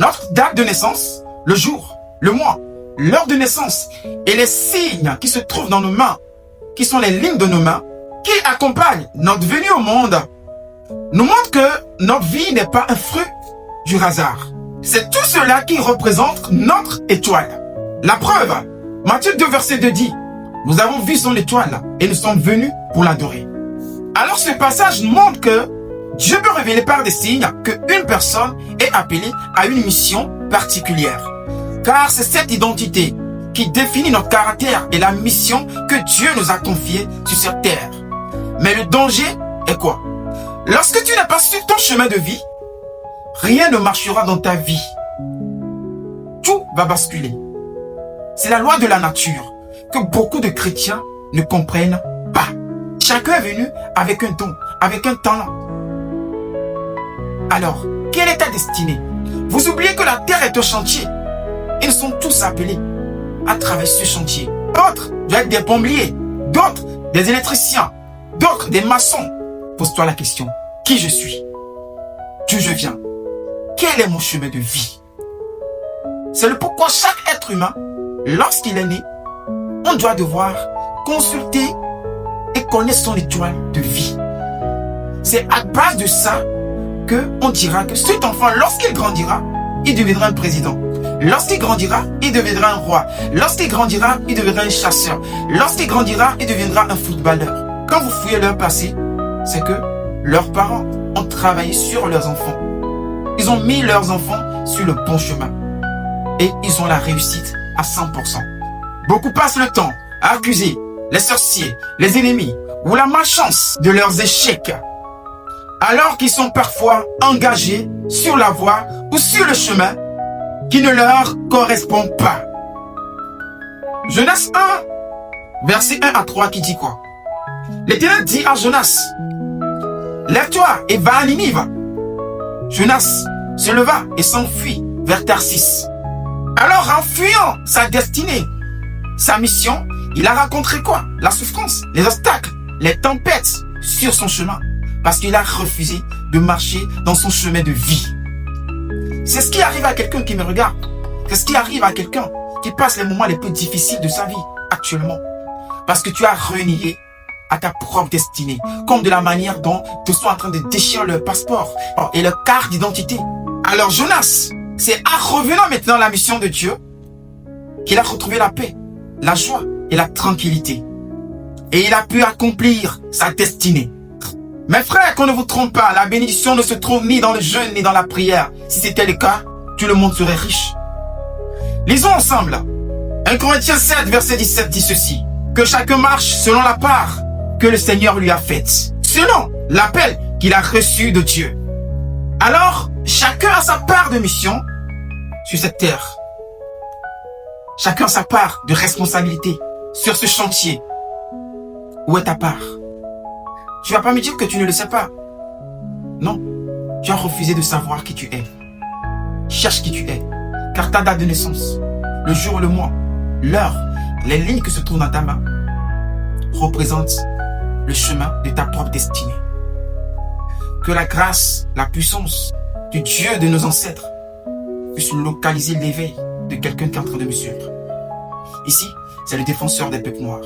Notre date de naissance, le jour, le mois, l'heure de naissance et les signes qui se trouvent dans nos mains, qui sont les lignes de nos mains, qui accompagnent notre venue au monde, nous montrent que notre vie n'est pas un fruit du hasard. C'est tout cela qui représente notre étoile. La preuve, Matthieu 2, verset 2 dit, « Nous avons vu son étoile et nous sommes venus pour l'adorer. » Alors ce passage montre que Dieu peut révéler par des signes qu'une personne est appelée à une mission particulière. Car c'est cette identité qui définit notre caractère et la mission que Dieu nous a confiée sur cette terre. Mais le danger est quoi? Lorsque tu n'es pas sur ton chemin de vie, rien ne marchera dans ta vie. Tout va basculer. C'est la loi de la nature que beaucoup de chrétiens ne comprennent pas. Chacun est venu avec un don, avec un talent. Alors, quelle est ta destinée? Vous oubliez que la terre est un chantier. Ils sont tous appelés à traverser ce chantier. D'autres doivent être des plombiers, d'autres des électriciens, d'autres des maçons. Pose-toi la question, qui je suis? D'où je viens? Quel est mon chemin de vie? C'est le pourquoi chaque être humain, lorsqu'il est né, on doit devoir consulter et connaître son étoile de vie. C'est à base de ça qu'on dira que cet enfant, lorsqu'il grandira, il deviendra un président. Lorsqu'il grandira, il deviendra un roi. Lorsqu'il grandira, il deviendra un chasseur. Lorsqu'il grandira, il deviendra un footballeur. Quand vous fouillez leur passé, c'est que leurs parents ont travaillé sur leurs enfants. Ils ont mis leurs enfants sur le bon chemin. Et ils ont la réussite à 100%. Beaucoup passent le temps à accuser les sorciers, les ennemis ou la malchance de leurs échecs, alors qu'ils sont parfois engagés sur la voie ou sur le chemin qui ne leur correspond pas. Jonas 1, verset 1 à 3 qui dit quoi? L'Éternel dit à Jonas, « Lève-toi et va à Ninive. » Jonas se leva et s'enfuit vers Tarsis. Alors en fuyant sa destinée, sa mission, il a rencontré quoi? La souffrance, les obstacles, les tempêtes sur son chemin. Parce qu'il a refusé de marcher dans son chemin de vie. C'est ce qui arrive à quelqu'un qui me regarde. C'est ce qui arrive à quelqu'un qui passe les moments les plus difficiles de sa vie actuellement. Parce que tu as renié à ta propre destinée. Comme de la manière dont tu sois en train de déchirer leur passeport et leur carte d'identité. Alors Jonas, c'est en revenant maintenant à la mission de Dieu qu'il a retrouvé la paix, la joie et la tranquillité. Et il a pu accomplir sa destinée. Mes frères, qu'on ne vous trompe pas, la bénédiction ne se trouve ni dans le jeûne ni dans la prière. Si c'était le cas, tout le monde serait riche. Lisons ensemble. 1 Corinthiens 7, verset 17 dit ceci. Que chacun marche selon la part que le Seigneur lui a faite. Selon l'appel qu'il a reçu de Dieu. Alors, chacun a sa part de mission sur cette terre. Chacun a sa part de responsabilité sur ce chantier. Où est ta part? Tu vas pas me dire que tu ne le sais pas. Non, tu as refusé de savoir qui tu es. Cherche qui tu es, car ta date de naissance, le jour, le mois, l'heure, les lignes que se trouvent dans ta main, représentent le chemin de ta propre destinée. Que la grâce, la puissance du Dieu de nos ancêtres puisse localiser l'éveil de quelqu'un qui est en train de me suivre. Ici, c'est le défenseur des peuples noirs.